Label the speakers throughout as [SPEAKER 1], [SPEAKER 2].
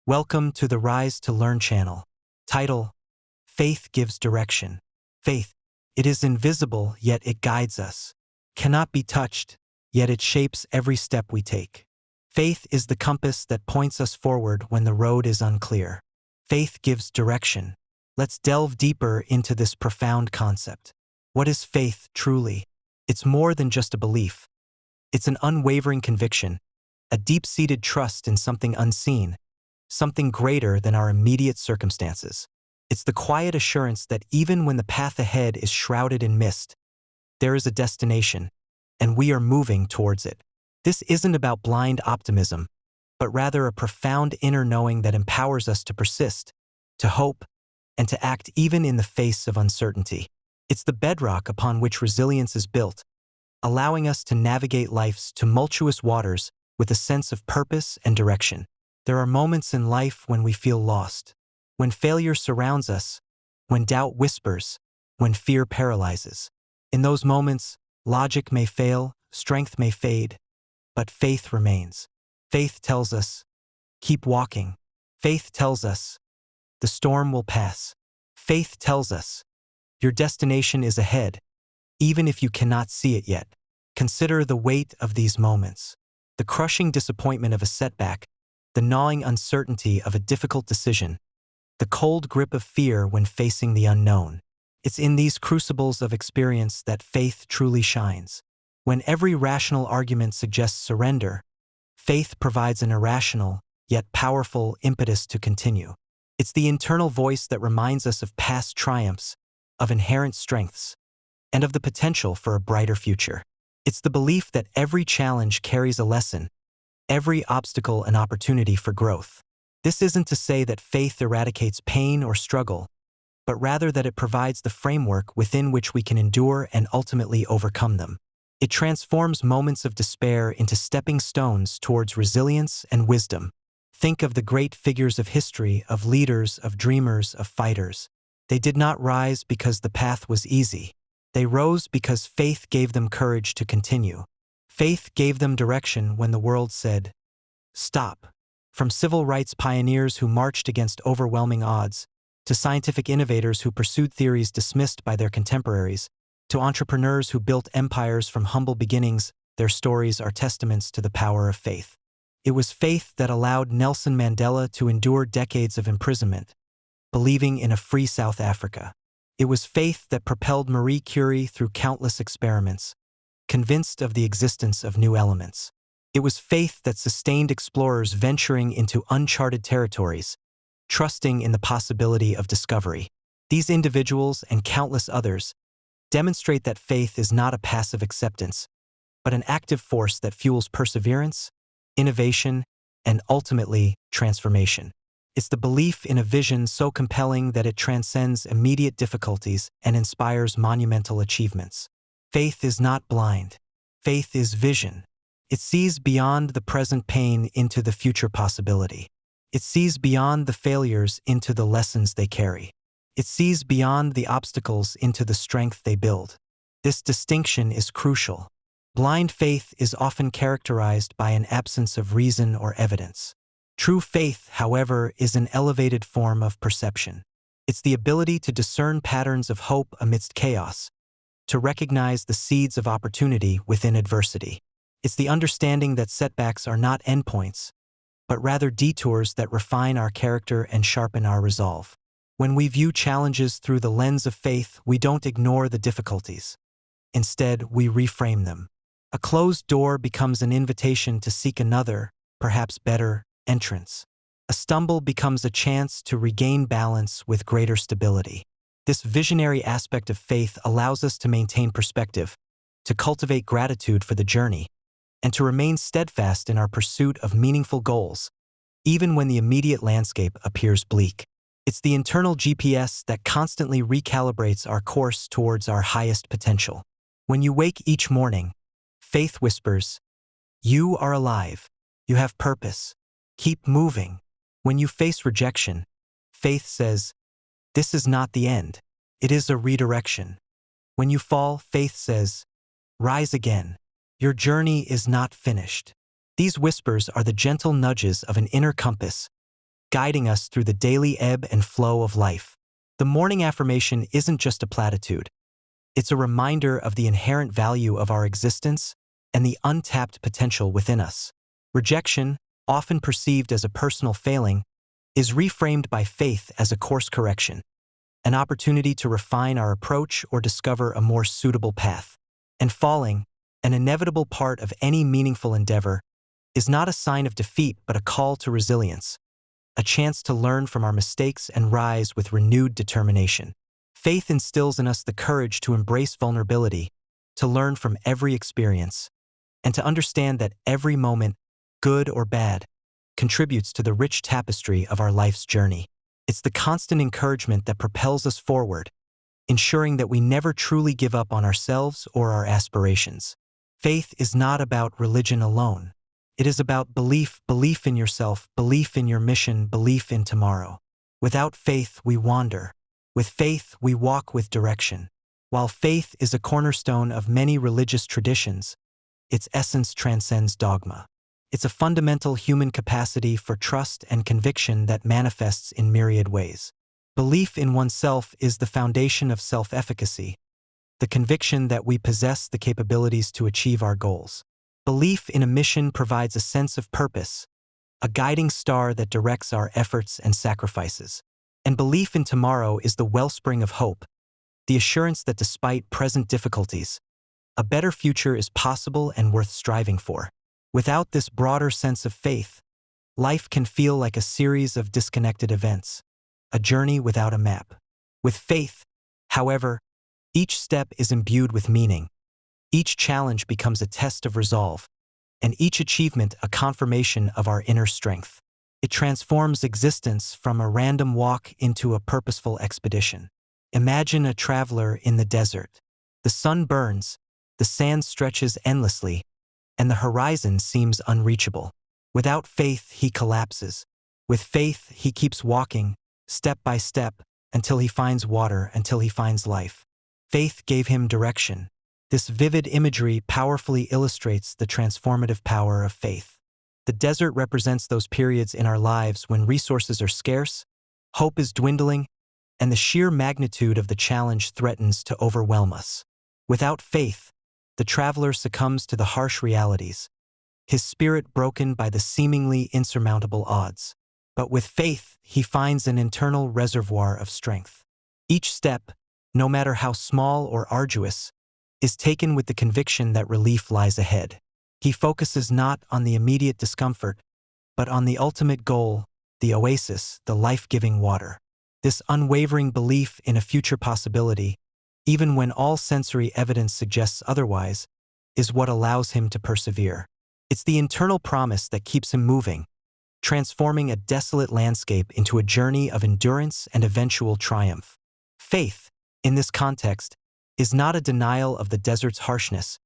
[SPEAKER 1] Welcome to the Rise to Learn channel. Title: Faith Gives Direction. Faith, it is invisible, yet it guides us. Cannot be touched, yet it shapes every step we take. Faith is the compass that points us forward when the road is unclear. Faith gives direction. Let's delve deeper into this profound concept. What is faith truly? It's more than just a belief. It's an unwavering conviction, a deep-seated trust in something unseen, something greater than our immediate circumstances. It's the quiet assurance that even when the path ahead is shrouded in mist, there is a destination, and we are moving towards it. This isn't about blind optimism, but rather a profound inner knowing that empowers us to persist, to hope, and to act even in the face of uncertainty. It's the bedrock upon which resilience is built, allowing us to navigate life's tumultuous waters with a sense of purpose and direction. There are moments in life when we feel lost, when failure surrounds us, when doubt whispers, when fear paralyzes. In those moments, logic may fail, strength may fade, but faith remains. Faith tells us, keep walking. Faith tells us, the storm will pass. Faith tells us, your destination is ahead, even if you cannot see it yet. Consider the weight of these moments. The crushing disappointment of a setback, the gnawing uncertainty of a difficult decision, the cold grip of fear when facing the unknown. It's in these crucibles of experience that faith truly shines. When every rational argument suggests surrender, faith provides an irrational, yet powerful impetus to continue. It's the internal voice that reminds us of past triumphs, of inherent strengths, and of the potential for a brighter future. It's the belief that every challenge carries a lesson, every obstacle an opportunity for growth. This isn't to say that faith eradicates pain or struggle, but rather that it provides the framework within which we can endure and ultimately overcome them. It transforms moments of despair into stepping stones towards resilience and wisdom. Think of the great figures of history, of leaders, of dreamers, of fighters. They did not rise because the path was easy. They rose because faith gave them courage to continue. Faith gave them direction when the world said, stop. From civil rights pioneers who marched against overwhelming odds, to scientific innovators who pursued theories dismissed by their contemporaries, to entrepreneurs who built empires from humble beginnings, their stories are testaments to the power of faith. It was faith that allowed Nelson Mandela to endure decades of imprisonment, believing in a free South Africa. It was faith that propelled Marie Curie through countless experiments, convinced of the existence of new elements. It was faith that sustained explorers venturing into uncharted territories, trusting in the possibility of discovery. These individuals and countless others demonstrate that faith is not a passive acceptance, but an active force that fuels perseverance, innovation, and ultimately transformation. It's the belief in a vision so compelling that it transcends immediate difficulties and inspires monumental achievements. Faith is not blind. Faith is vision. It sees beyond the present pain into the future possibility. It sees beyond the failures into the lessons they carry. It sees beyond the obstacles into the strength they build. This distinction is crucial. Blind faith is often characterized by an absence of reason or evidence. True faith, however, is an elevated form of perception. It's the ability to discern patterns of hope amidst chaos, to recognize the seeds of opportunity within adversity. It's the understanding that setbacks are not endpoints, but rather detours that refine our character and sharpen our resolve. When we view challenges through the lens of faith, we don't ignore the difficulties. Instead, we reframe them. A closed door becomes an invitation to seek another, perhaps better, entrance. A stumble becomes a chance to regain balance with greater stability. This visionary aspect of faith allows us to maintain perspective, to cultivate gratitude for the journey, and to remain steadfast in our pursuit of meaningful goals, even when the immediate landscape appears bleak. It's the internal GPS that constantly recalibrates our course towards our highest potential. When you wake each morning, faith whispers, you are alive, you have purpose, keep moving. When you face rejection, faith says, this is not the end, it is a redirection. When you fall, faith says, rise again, your journey is not finished. These whispers are the gentle nudges of an inner compass, guiding us through the daily ebb and flow of life. The morning affirmation isn't just a platitude. It's a reminder of the inherent value of our existence and the untapped potential within us. Rejection, often perceived as a personal failing, is reframed by faith as a course correction, an opportunity to refine our approach or discover a more suitable path. And falling, an inevitable part of any meaningful endeavor, is not a sign of defeat but a call to resilience, a chance to learn from our mistakes and rise with renewed determination. Faith instills in us the courage to embrace vulnerability, to learn from every experience, and to understand that every moment, good or bad, contributes to the rich tapestry of our life's journey. It's the constant encouragement that propels us forward, ensuring that we never truly give up on ourselves or our aspirations. Faith is not about religion alone. It is about belief in yourself, belief in your mission, belief in tomorrow. Without faith, we wander. With faith, we walk with direction. While faith is a cornerstone of many religious traditions, its essence transcends dogma. It's a fundamental human capacity for trust and conviction that manifests in myriad ways. Belief in oneself is the foundation of self-efficacy, the conviction that we possess the capabilities to achieve our goals. Belief in a mission provides a sense of purpose, a guiding star that directs our efforts and sacrifices. And belief in tomorrow is the wellspring of hope, the assurance that despite present difficulties, a better future is possible and worth striving for. Without this broader sense of faith, life can feel like a series of disconnected events, a journey without a map. With faith, however, each step is imbued with meaning. Each challenge becomes a test of resolve, and each achievement a confirmation of our inner strength. It transforms existence from a random walk into a purposeful expedition. Imagine a traveler in the desert. The sun burns, the sand stretches endlessly, and the horizon seems unreachable. Without faith, he collapses. With faith, he keeps walking, step by step, until he finds water, until he finds life. Faith gave him direction. This vivid imagery powerfully illustrates the transformative power of faith. The desert represents those periods in our lives when resources are scarce, hope is dwindling, and the sheer magnitude of the challenge threatens to overwhelm us. Without faith, the traveler succumbs to the harsh realities, his spirit broken by the seemingly insurmountable odds. But with faith, he finds an internal reservoir of strength. Each step, no matter how small or arduous, is taken with the conviction that relief lies ahead. He focuses not on the immediate discomfort, but on the ultimate goal, the oasis, the life-giving water. This unwavering belief in a future possibility, even when all sensory evidence suggests otherwise, is what allows him to persevere. It's the internal promise that keeps him moving, transforming a desolate landscape into a journey of endurance and eventual triumph. Faith, in this context, is not a denial of the desert's harshness,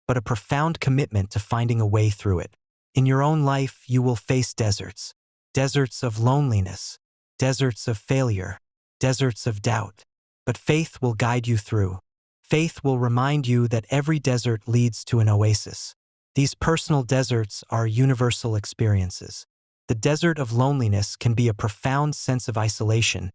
[SPEAKER 1] but a profound commitment to finding a way through it. In your own life, you will face deserts. Deserts of loneliness, deserts of failure, deserts of doubt. But faith will guide you through. Faith will remind you that every desert leads to an oasis. These personal deserts are universal experiences. The desert of loneliness can be a profound sense of isolation,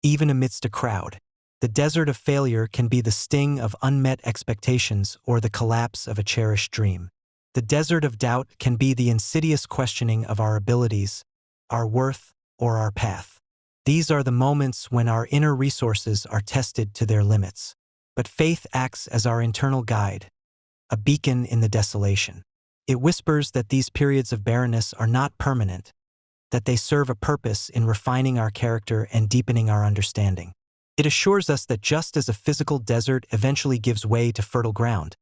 [SPEAKER 1] even amidst a crowd. The desert of failure can be the sting of unmet expectations or the collapse of a cherished dream. The desert of doubt can be the insidious questioning of our abilities, our worth, or our path. These are the moments when our inner resources are tested to their limits. But faith acts as our internal guide, a beacon in the desolation. It whispers that these periods of barrenness are not permanent, that they serve a purpose in refining our character and deepening our understanding. It assures us that just as a physical desert eventually gives way to fertile ground,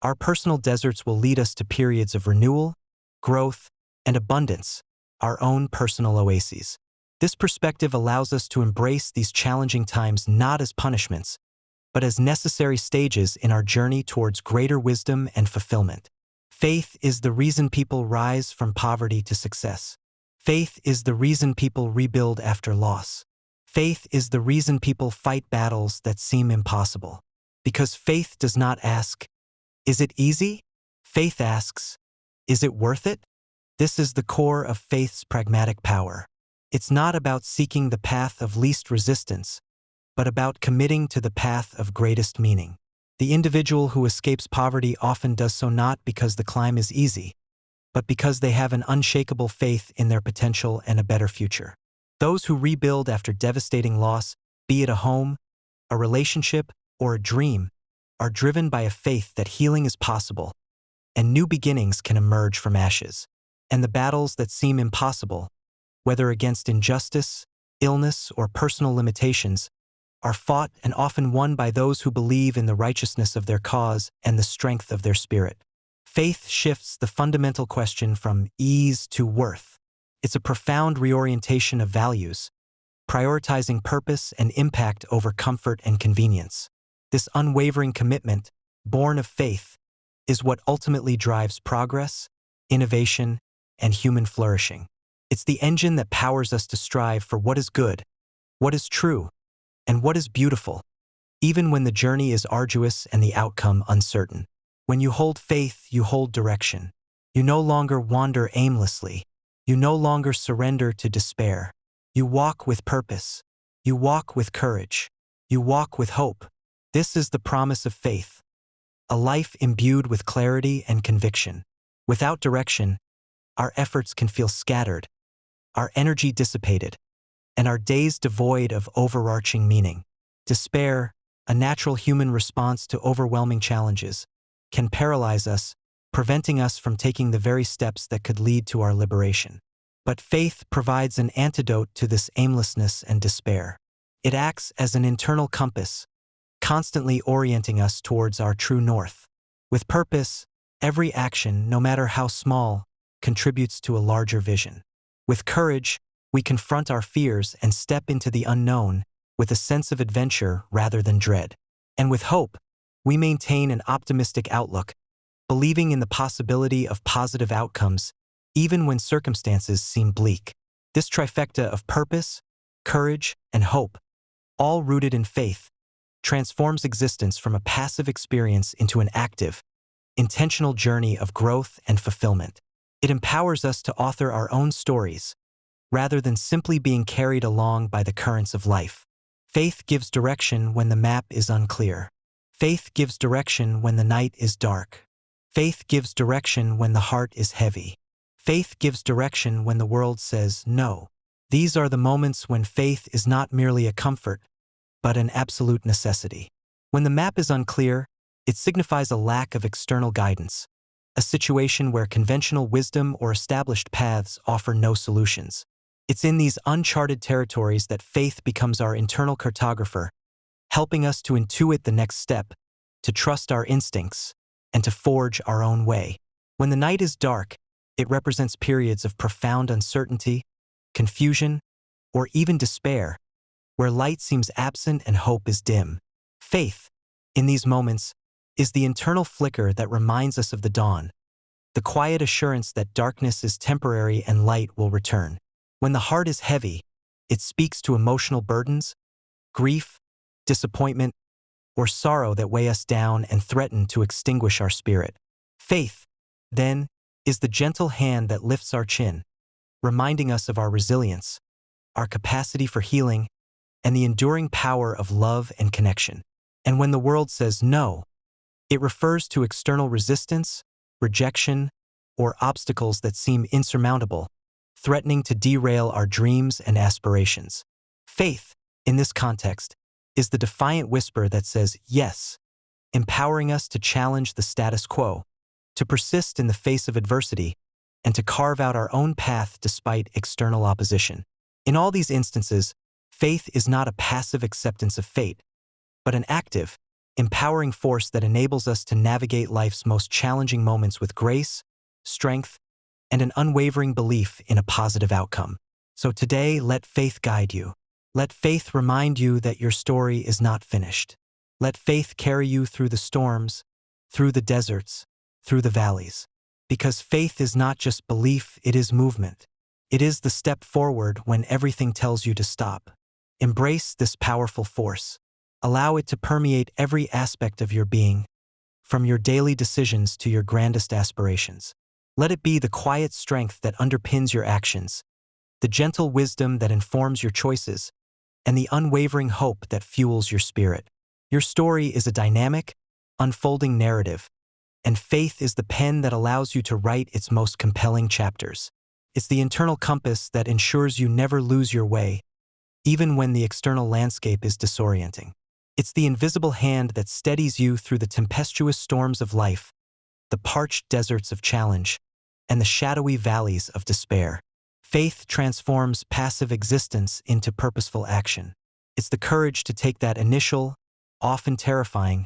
[SPEAKER 1] our personal deserts will lead us to periods of renewal, growth, and abundance, our own personal oases. This perspective allows us to embrace these challenging times not as punishments, but as necessary stages in our journey towards greater wisdom and fulfillment. Faith is the reason people rise from poverty to success. Faith is the reason people rebuild after loss. Faith is the reason people fight battles that seem impossible. Because faith does not ask, "Is it easy?" Faith asks, "Is it worth it?" This is the core of faith's pragmatic power. It's not about seeking the path of least resistance, but about committing to the path of greatest meaning. The individual who escapes poverty often does so not because the climb is easy, but because they have an unshakable faith in their potential and a better future. Those who rebuild after devastating loss, be it a home, a relationship, or a dream, are driven by a faith that healing is possible and new beginnings can emerge from ashes. And the battles that seem impossible, whether against injustice, illness, or personal limitations, are fought and often won by those who believe in the righteousness of their cause and the strength of their spirit. Faith shifts the fundamental question from ease to worth. It's a profound reorientation of values, prioritizing purpose and impact over comfort and convenience. This unwavering commitment, born of faith, is what ultimately drives progress, innovation, and human flourishing. It's the engine that powers us to strive for what is good, what is true, and what is beautiful, even when the journey is arduous and the outcome uncertain. When you hold faith, you hold direction. You no longer wander aimlessly. You no longer surrender to despair. You walk with purpose. You walk with courage. You walk with hope. This is the promise of faith, a life imbued with clarity and conviction. Without direction, our efforts can feel scattered, our energy dissipated, and our days devoid of overarching meaning. Despair, a natural human response to overwhelming challenges, can paralyze us, preventing us from taking the very steps that could lead to our liberation. But faith provides an antidote to this aimlessness and despair. It acts as an internal compass, constantly orienting us towards our true north. With purpose, every action, no matter how small, contributes to a larger vision. With courage, we confront our fears and step into the unknown with a sense of adventure rather than dread. And with hope, we maintain an optimistic outlook, believing in the possibility of positive outcomes even when circumstances seem bleak. This trifecta of purpose, courage, and hope, all rooted in faith, transforms existence from a passive experience into an active, intentional journey of growth and fulfillment. It empowers us to author our own stories, rather than simply being carried along by the currents of life. Faith gives direction when the map is unclear. Faith gives direction when the night is dark. Faith gives direction when the heart is heavy. Faith gives direction when the world says no. These are the moments when faith is not merely a comfort, but an absolute necessity. When the map is unclear, it signifies a lack of external guidance, a situation where conventional wisdom or established paths offer no solutions. It's in these uncharted territories that faith becomes our internal cartographer, helping us to intuit the next step, to trust our instincts, and to forge our own way. When the night is dark, it represents periods of profound uncertainty, confusion, or even despair, where light seems absent and hope is dim. Faith, in these moments, is the internal flicker that reminds us of the dawn, the quiet assurance that darkness is temporary and light will return. When the heart is heavy, it speaks to emotional burdens, grief, disappointment, or sorrow that weigh us down and threaten to extinguish our spirit. Faith, then, is the gentle hand that lifts our chin, reminding us of our resilience, our capacity for healing, and the enduring power of love and connection. And when the world says no, it refers to external resistance, rejection, or obstacles that seem insurmountable, threatening to derail our dreams and aspirations. Faith, in this context, is the defiant whisper that says yes, empowering us to challenge the status quo, to persist in the face of adversity, and to carve out our own path despite external opposition. In all these instances, faith is not a passive acceptance of fate, but an active, empowering force that enables us to navigate life's most challenging moments with grace, strength, and an unwavering belief in a positive outcome. So today, let faith guide you. Let faith remind you that your story is not finished. Let faith carry you through the storms, through the deserts, through the valleys. Because faith is not just belief, it is movement. It is the step forward when everything tells you to stop. Embrace this powerful force. Allow it to permeate every aspect of your being, from your daily decisions to your grandest aspirations. Let it be the quiet strength that underpins your actions, the gentle wisdom that informs your choices, and the unwavering hope that fuels your spirit. Your story is a dynamic, unfolding narrative, and faith is the pen that allows you to write its most compelling chapters. It's the internal compass that ensures you never lose your way, even when the external landscape is disorienting. It's the invisible hand that steadies you through the tempestuous storms of life, the parched deserts of challenge, and the shadowy valleys of despair. Faith transforms passive existence into purposeful action. It's the courage to take that initial, often terrifying,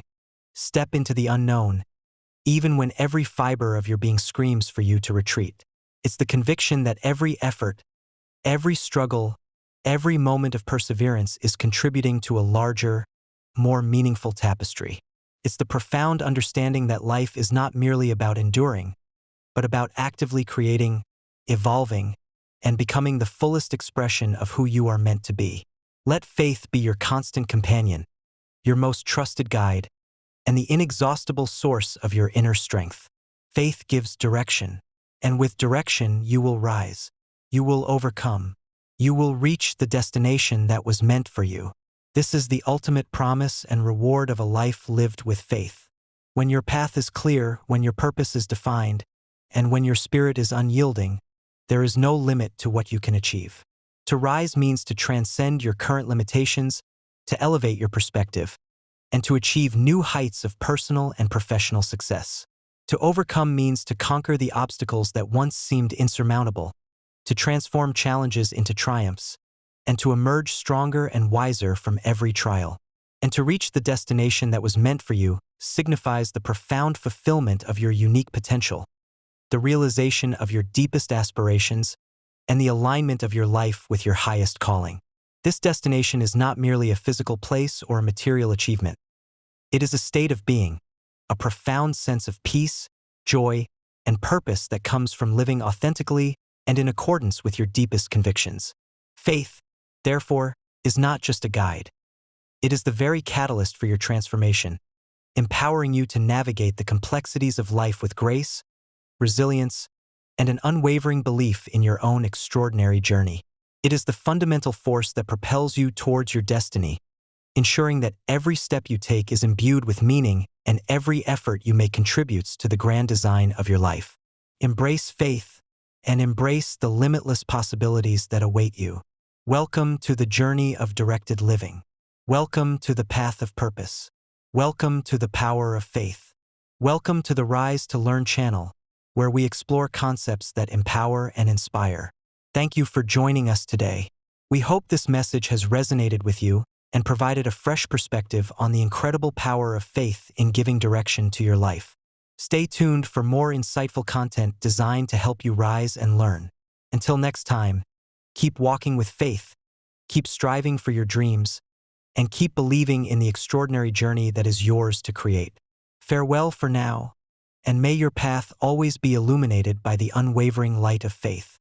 [SPEAKER 1] step into the unknown, even when every fiber of your being screams for you to retreat. It's the conviction that every effort, every struggle, every moment of perseverance is contributing to a larger, more meaningful tapestry. It's the profound understanding that life is not merely about enduring, but about actively creating, evolving, and becoming the fullest expression of who you are meant to be. Let faith be your constant companion, your most trusted guide, and the inexhaustible source of your inner strength. Faith gives direction, and with direction you will rise. You will overcome. You will reach the destination that was meant for you. This is the ultimate promise and reward of a life lived with faith. When your path is clear, when your purpose is defined, and when your spirit is unyielding, there is no limit to what you can achieve. To rise means to transcend your current limitations, to elevate your perspective, and to achieve new heights of personal and professional success. To overcome means to conquer the obstacles that once seemed insurmountable, to transform challenges into triumphs, and to emerge stronger and wiser from every trial. And to reach the destination that was meant for you signifies the profound fulfillment of your unique potential, the realization of your deepest aspirations, and the alignment of your life with your highest calling. This destination is not merely a physical place or a material achievement. It is a state of being, a profound sense of peace, joy, and purpose that comes from living authentically and in accordance with your deepest convictions. Faith, therefore, is not just a guide. It is the very catalyst for your transformation, empowering you to navigate the complexities of life with grace, resilience, and an unwavering belief in your own extraordinary journey. It is the fundamental force that propels you towards your destiny, ensuring that every step you take is imbued with meaning and every effort you make contributes to the grand design of your life. Embrace faith and embrace the limitless possibilities that await you. Welcome to the journey of directed living. Welcome to the path of purpose. Welcome to the power of faith. Welcome to the Rise to Learn channel, where we explore concepts that empower and inspire. Thank you for joining us today. We hope this message has resonated with you and provided a fresh perspective on the incredible power of faith in giving direction to your life. Stay tuned for more insightful content designed to help you rise and learn. Until next time, keep walking with faith, keep striving for your dreams, and keep believing in the extraordinary journey that is yours to create. Farewell for now, and may your path always be illuminated by the unwavering light of faith.